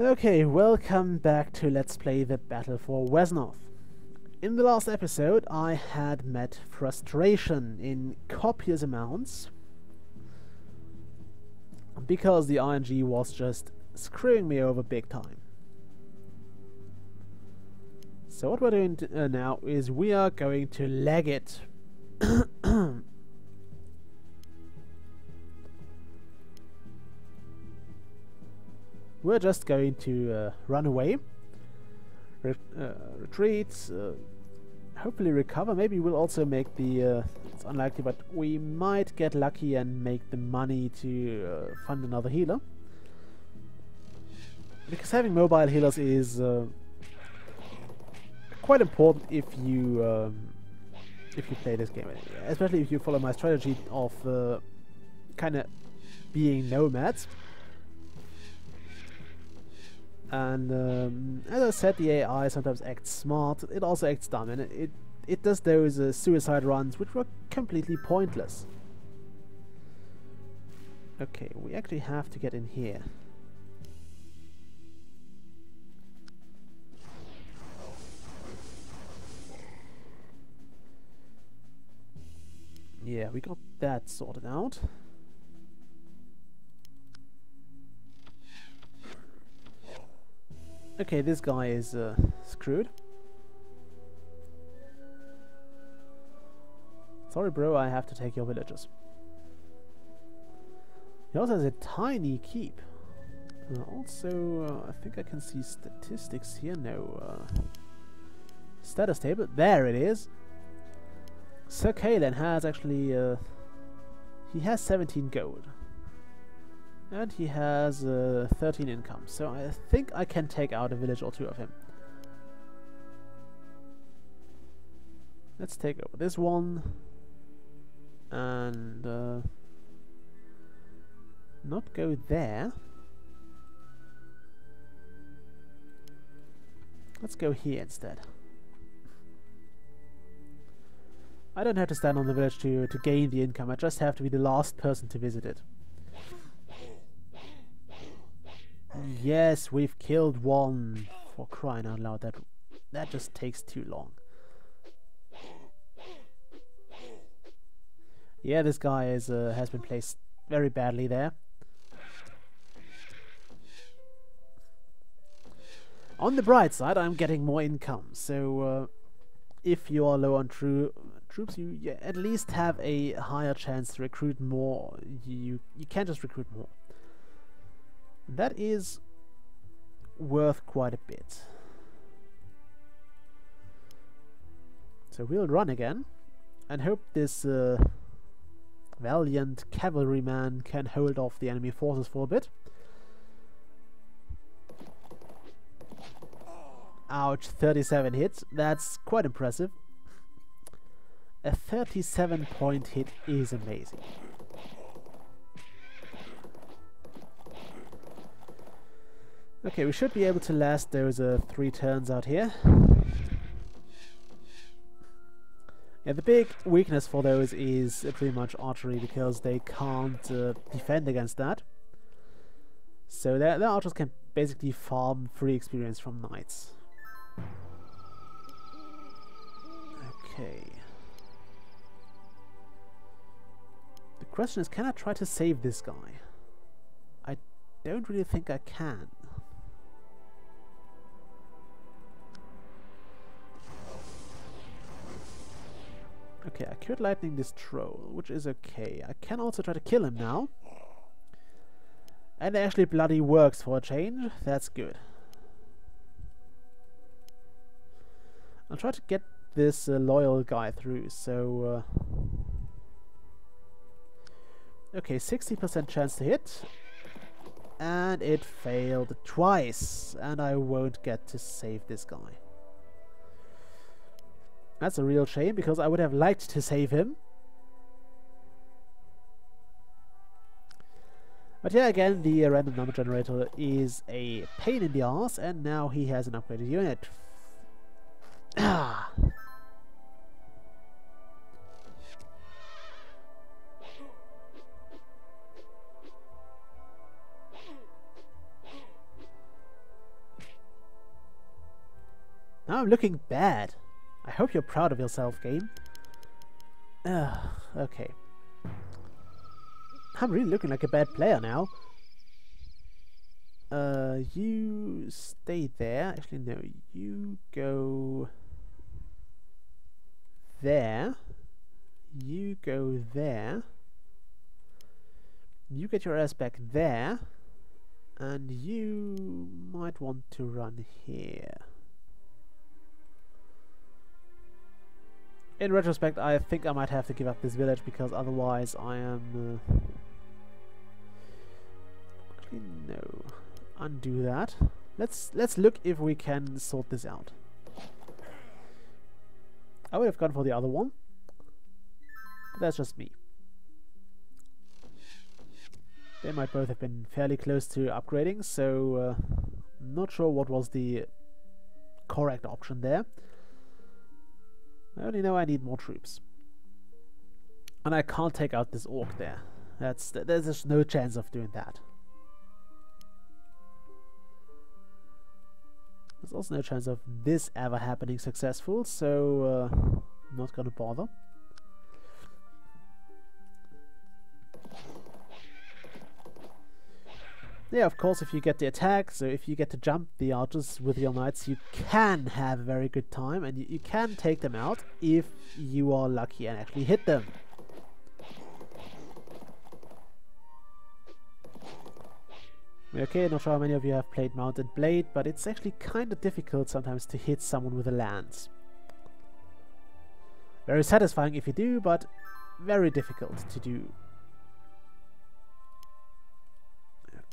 Okay, welcome back to Let's Play the Battle for Wesnoth. In the last episode, I had met frustration in copious amounts because the RNG was just screwing me over big time. So what we're doing now is we are going to leg it. We're just going to run away, retreat, hopefully recover. Maybe we'll also make the, it's unlikely, but we might get lucky and make the money to fund another healer. Because having mobile healers is quite important if you play this game, especially if you follow my strategy of kind of being nomads. And as I said, the AI sometimes acts smart, it also acts dumb, and it does those suicide runs which were completely pointless. Okay, we actually have to get in here. Yeah, we got that sorted out. Okay, this guy is screwed. Sorry bro, I have to take your villagers. He also has a tiny keep. Also, I think I can see statistics here. No. Status table. There it is. Sir Kalen has actually... he has 17 gold. And he has 13 income, so I think I can take out a village or two of him. Let's take over this one. And not go there. Let's go here instead. I don't have to stand on the village to gain the income, I just have to be the last person to visit it. Yes, we've killed one. For crying out loud, that just takes too long. Yeah, this guy is has been placed very badly there. On the bright side, I'm getting more income, so if you are low on troops, you at least have a higher chance to recruit more. You can just recruit more. That is worth quite a bit. So we'll run again and hope this valiant cavalryman can hold off the enemy forces for a bit. Ouch, 37 hits. That's quite impressive. A 37-point hit is amazing. Okay, we should be able to last those 3 turns out here. Yeah, the big weakness for those is pretty much archery, because they can't defend against that. So their archers can basically farm free experience from knights. Okay. The question is, can I try to save this guy? I don't really think I can. Okay, I could lightning this troll, which is okay. I can also try to kill him now. And it actually bloody works for a change. That's good. I'll try to get this loyal guy through, so... okay, 60% chance to hit. And it failed twice. And I won't get to save this guy. That's a real shame, because I would have liked to save him. But yeah, again, the random number generator is a pain in the ass, and now he has an upgraded unit. Ah. Now I'm looking bad. I hope you're proud of yourself, game. Okay. I'm really looking like a bad player now. You stay there. Actually, no. You go there. You go there. You get your ass back there. And you might want to run here. In retrospect, I think I might have to give up this village because otherwise I am... Actually, no. Undo that. Let's look if we can sort this out. I would have gone for the other one. But that's just me. They might both have been fairly close to upgrading, so not sure what was the correct option there. I only know I need more troops. And I can't take out this orc there. There's just no chance of doing that. There's also no chance of this ever happening successful, so I'm not gonna bother. Yeah, of course, if you get the attack, so if you get to jump the archers with your knights, you can have a very good time, and you can take them out if you are lucky and actually hit them. Okay, not sure how many of you have played Mounted Blade, but it's actually kind of difficult sometimes to hit someone with a lance. Very satisfying if you do, but very difficult to do.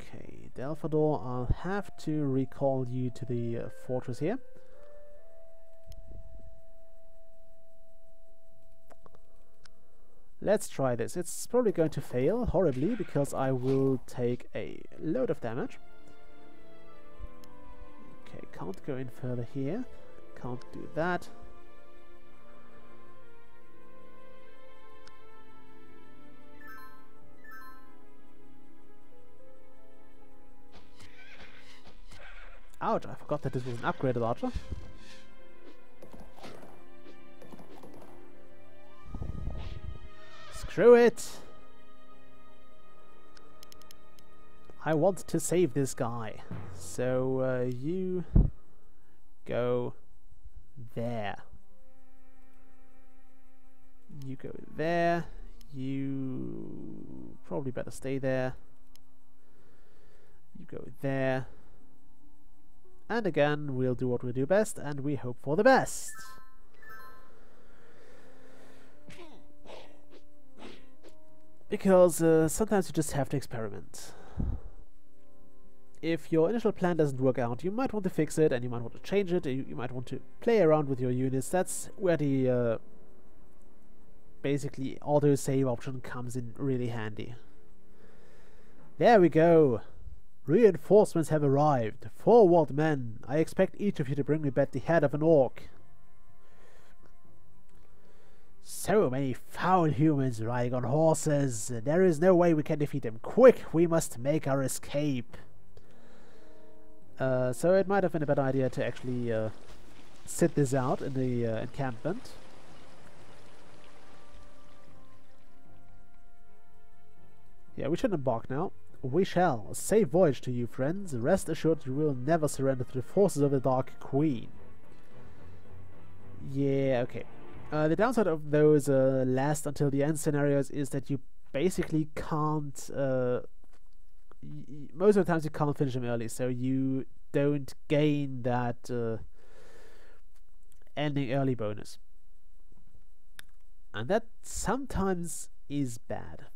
Okay, Delphador, I'll have to recall you to the fortress here. Let's try this. It's probably going to fail horribly because I will take a load of damage. Okay, can't go in further here. Can't do that. Ouch, I forgot that this was an upgraded archer. Screw it! I want to save this guy. So, you go there. You go there. You probably better stay there. You go there. And again, we'll do what we do best, and we hope for the best. Because sometimes you just have to experiment. If your initial plan doesn't work out, you might want to fix it, and you might want to change it, you might want to play around with your units. That's where the basically auto-save option comes in really handy. There we go! Reinforcements have arrived. Forward, men! I expect each of you to bring me back the head of an orc. So many foul humans riding on horses. There is no way we can defeat them. Quick, we must make our escape. So it might have been a bad idea to actually sit this out in the encampment. Yeah, we should embark now. We shall. A safe voyage to you, friends. Rest assured you will never surrender to the forces of the Dark Queen. Yeah, okay. The downside of those last until the end scenarios is that you basically can't... most of the times you can't finish them early, so you don't gain that ending early bonus. And that sometimes is bad.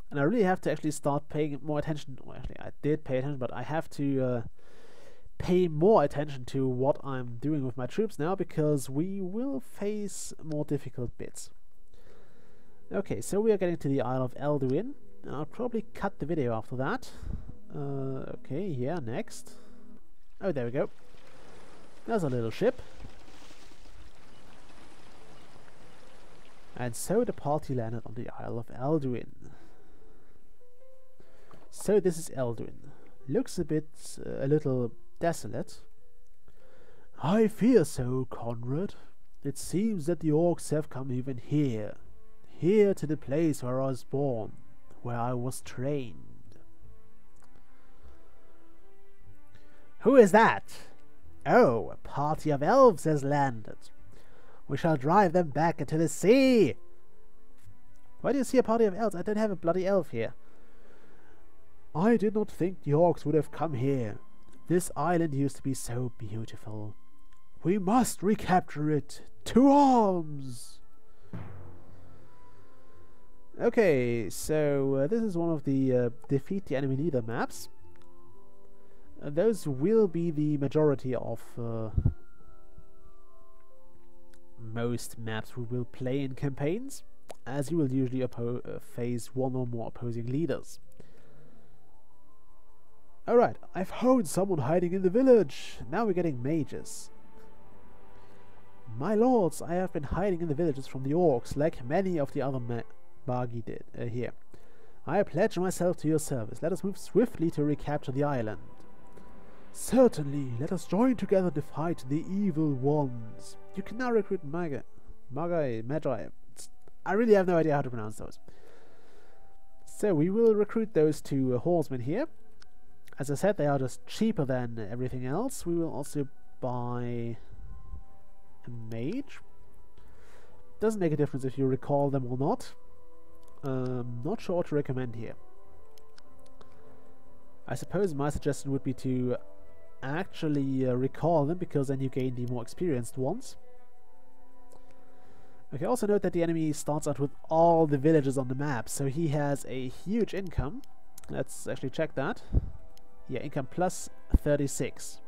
And I really have to actually start paying more attention. Well, actually, I did pay attention, but I have to pay more attention to what I'm doing with my troops now, because we will face more difficult bits. Okay, so we are getting to the Isle of Alduin, and I'll probably cut the video after that. Okay, yeah, next. Oh, there we go. There's a little ship. And so the party landed on the Isle of Alduin. So this is Alduin. Looks a little desolate. I fear so, Conrad. It seems that the orcs have come even here. Here to the place where I was born, where I was trained. Who is that? Oh, a party of elves has landed. We shall drive them back into the sea. Why do you see a party of elves? I don't have a bloody elf here. I did not think the orcs would have come here. This island used to be so beautiful. We must recapture it. To arms! Okay, so this is one of the defeat the enemy leader maps. Those will be the majority of most maps we will play in campaigns, as you will usually face one or more opposing leaders. Alright, I've found someone hiding in the village. Now we're getting mages. My lords, I have been hiding in the villages from the orcs, like many of the other magi did here. I pledge myself to your service. Let us move swiftly to recapture the island. Certainly, let us join together to fight the evil ones. You can now recruit magi. I really have no idea how to pronounce those. So we will recruit those two horsemen here. As I said, they are just cheaper than everything else. We will also buy a mage. Doesn't make a difference if you recall them or not. Not sure what to recommend here. I suppose my suggestion would be to actually recall them, because then you gain the more experienced ones. Okay, also note that the enemy starts out with all the villages on the map, so he has a huge income. Let's actually check that. Yeah, income plus 36.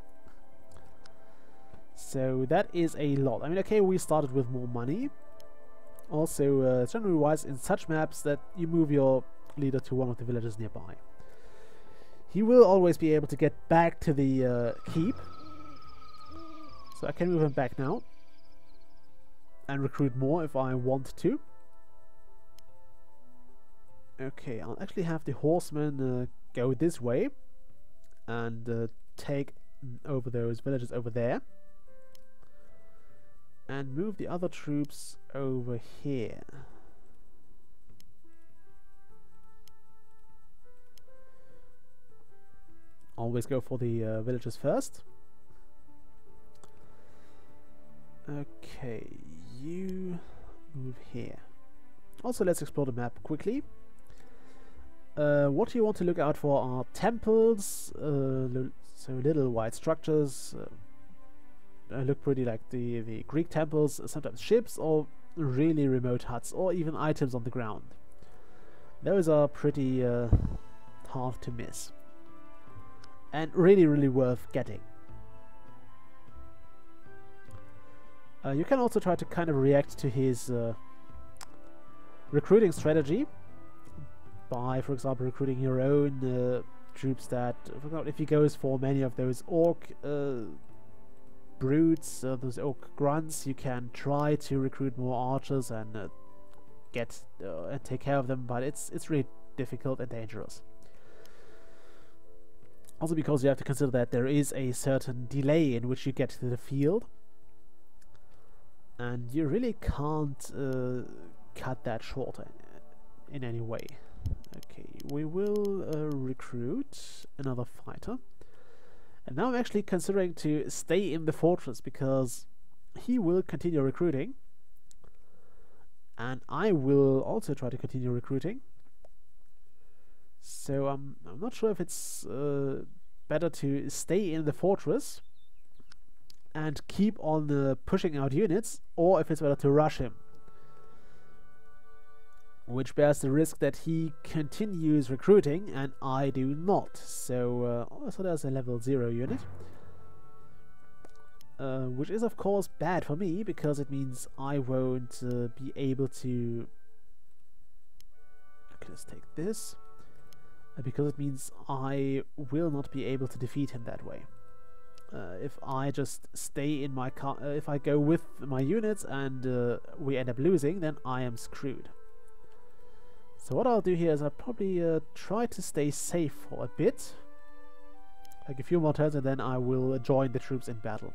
So that is a lot. I mean, okay, we started with more money. Also, generally wise, in such maps that you move your leader to one of the villages nearby. He will always be able to get back to the keep. So I can move him back now. And recruit more if I want to. Okay, I'll actually have the horsemen go this way. And take over those villages over there. And move the other troops over here. Always go for the villages first. Okay, you move here. Also, let's explore the map quickly. What you want to look out for are temples, so little white structures. Look pretty like the Greek temples, sometimes ships, or really remote huts, or even items on the ground. Those are pretty hard to miss. And really worth getting. You can also try to kind of react to his recruiting strategy by, for example, recruiting your own troops that, for example, if he goes for many of those orc brutes, those orc grunts, you can try to recruit more archers and get and take care of them, but it's really difficult and dangerous. Also because you have to consider that there is a certain delay in which you get to the field, and you really can't cut that short in any way. Okay, we will recruit another fighter. And now I'm actually considering to stay in the fortress, because he will continue recruiting. And I will also try to continue recruiting. So I'm not sure if it's better to stay in the fortress and keep on pushing out units, or if it's better to rush him. Which bears the risk that he continues recruiting and I do not. So also there's a level 0 unit. Which is of course bad for me, because it means I won't be able to... Okay, let's take this. Because it means I will not be able to defeat him that way. If I just stay in my car, if I go with my units and we end up losing, then I am screwed. So what I'll do here is I'll probably try to stay safe for a bit, like a few more turns, and then I will join the troops in battle.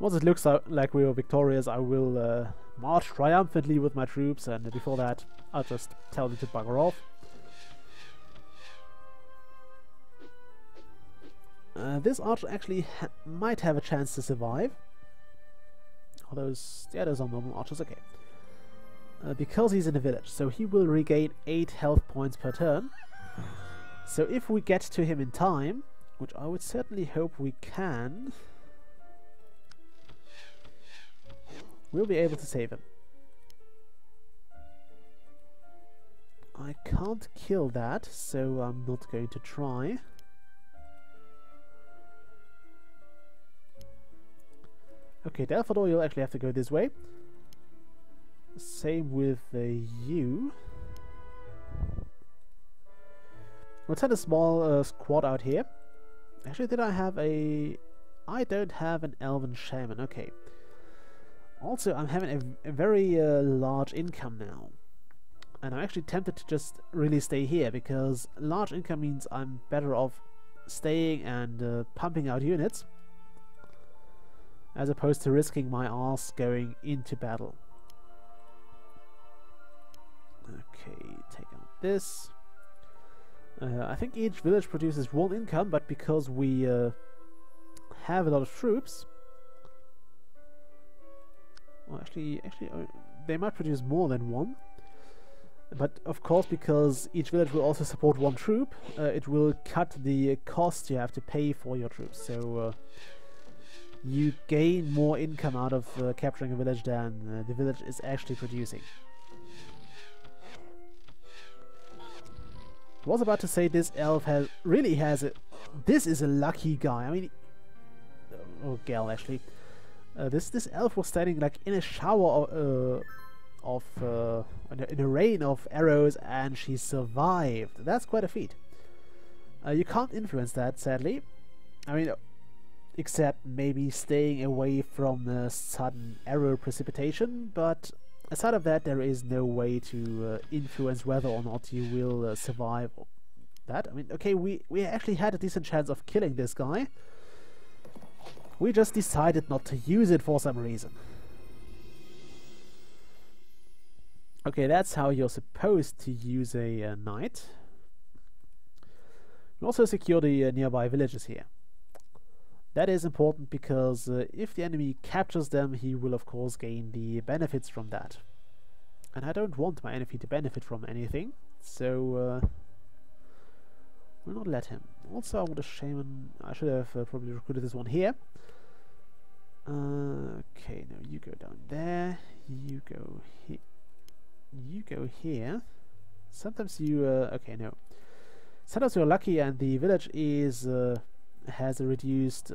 Once it looks like we are victorious, I will march triumphantly with my troops, and before that, I'll just tell them to bugger off. This archer actually might have a chance to survive. Oh, those are normal archers, okay. Because he's in a village, so he will regain 8 health points per turn. So if we get to him in time, which I would certainly hope we can, we'll be able to save him. I can't kill that, so I'm not going to try. Okay, Delphador, you'll actually have to go this way. Same with you. We'll send a small squad out here. Actually, did I have a... I don't have an elven shaman, okay. Also, I'm having a very large income now. And I'm actually tempted to just really stay here, because large income means I'm better off staying and pumping out units, as opposed to risking my arse going into battle. Okay, take out this. I think each village produces 1 income, but because we have a lot of troops... Well, actually, they might produce more than 1. But of course, because each village will also support 1 troop, it will cut the cost you have to pay for your troops. So you gain more income out of capturing a village than the village is actually producing. I was about to say this elf really has a... This is a lucky guy. I mean... Oh, gal, actually. This elf was standing like in a shower in a rain of arrows, and she survived. That's quite a feat. You can't influence that, sadly. I mean, except maybe staying away from sudden arrow precipitation, but aside of that, there is no way to influence whether or not you will survive that. I mean, okay, we actually had a decent chance of killing this guy. We just decided not to use it for some reason. Okay, that's how you're supposed to use a knight. We also secure the nearby villages here. That is important because if the enemy captures them, he will of course gain the benefits from that. And I don't want my enemy to benefit from anything, so we'll not let him. Also, I want a shaman. I should have probably recruited this one here. Okay, no, you go down there. You go here. You go here. Sometimes you... okay, no. Sometimes you're lucky and the village is... has a reduced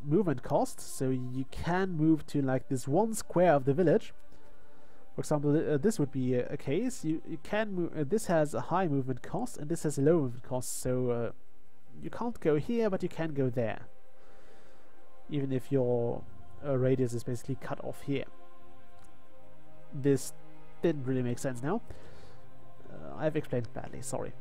movement cost, so you can move to like this 1 square of the village. For example, this would be a case. You can move. This has a high movement cost, and this has a low movement cost. So you can't go here, but you can go there, even if your radius is basically cut off here. This didn't really make sense now. I've explained badly. Sorry.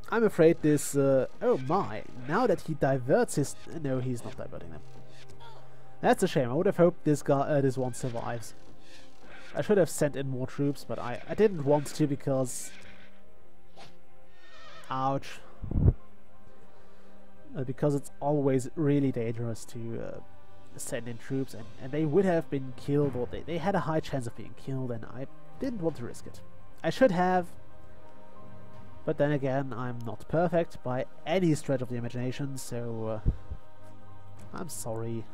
I'm afraid this... oh my, now that he diverts his... No, he's not diverting them. That's a shame. I would have hoped this guy, this one survives. I should have sent in more troops, but I didn't want to because... Ouch. Because it's always really dangerous to send in troops, and they would have been killed, or they had a high chance of being killed, and I didn't want to risk it. I should have... But then again, I'm not perfect by any stretch of the imagination, so I'm sorry.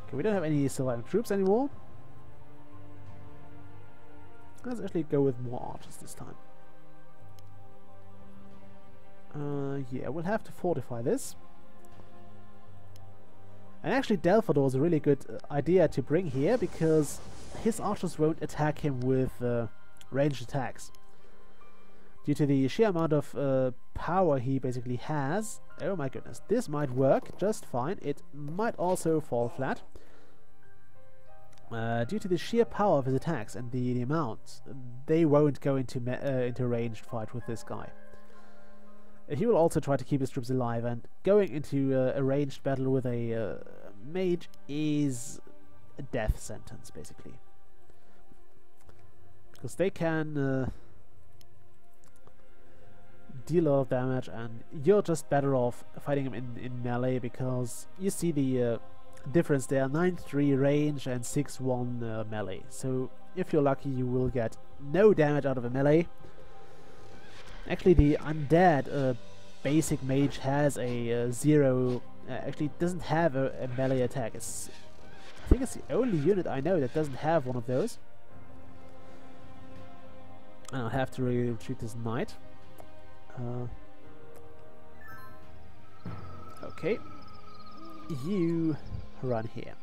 Okay, we don't have any surviving troops anymore. Let's actually go with more archers this time. Yeah, we'll have to fortify this. And actually Delphador is a really good idea to bring here, because his archers won't attack him with ranged attacks. Due to the sheer amount of power he basically has. Oh my goodness, this might work just fine. It might also fall flat. Due to the sheer power of his attacks and the amount, they won't go into ranged fight with this guy. He will also try to keep his troops alive, and going into a ranged battle with a mage is a death sentence, basically. Because they can deal a lot of damage, and you're just better off fighting him in melee, because you see the difference there, 9-3 range and 6-1 melee. So if you're lucky, you will get no damage out of a melee. Actually, the undead basic mage has a zero. Actually, doesn't have a melee attack. I think it's the only unit I know that doesn't have one of those. And I'll have to retreat this knight. Okay, you run here.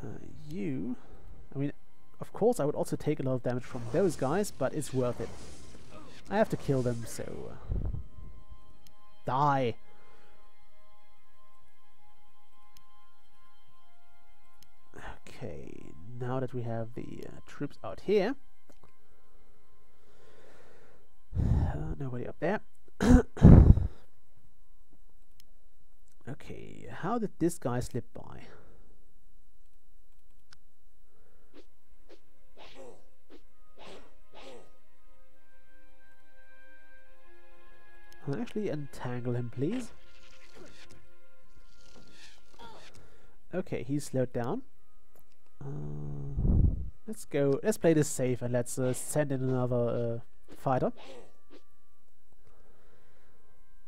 I mean, of course I would also take a lot of damage from those guys, but it's worth it. I have to kill them, so die. Okay, now that we have the troops out here, nobody up there. Okay, how did this guy slip by? I'll actually entangle him, please. Okay, he's slowed down. Let's go. Let's play this safe, and let's send in another fighter.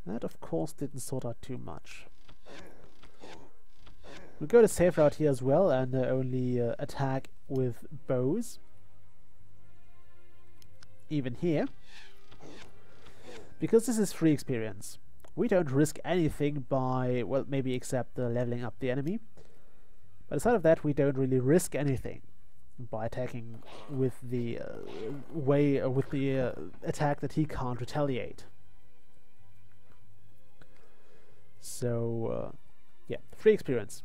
That, of course, didn't sort out too much. We'll go the safe route here as well, and only attack with bows. Even here. Because this is free experience. We don't risk anything by, well, maybe except leveling up the enemy. But aside of that, we don't really risk anything by attacking with the attack that he can't retaliate. So, yeah, free experience.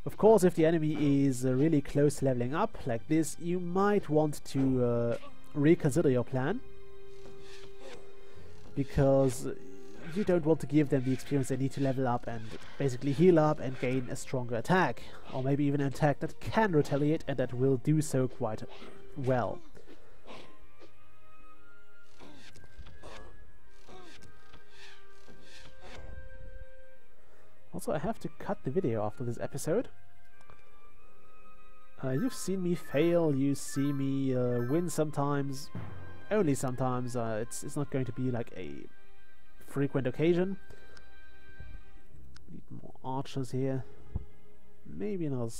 Of course, if the enemy is really close to leveling up, like this, you might want to reconsider your plan. Because you don't want to give them the experience they need to level up and basically heal up and gain a stronger attack. Or maybe even an attack that can retaliate and that will do so quite well. Also, I have to cut the video after this episode. You've seen me fail, you see me win sometimes. Only sometimes. It's not going to be like a frequent occasion. Need more archers here. Maybe another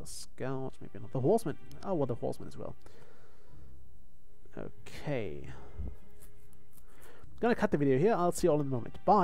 scout. Maybe another horseman. I want a horseman as well. Okay. Gonna cut the video here. I'll see you all in a moment. Bye.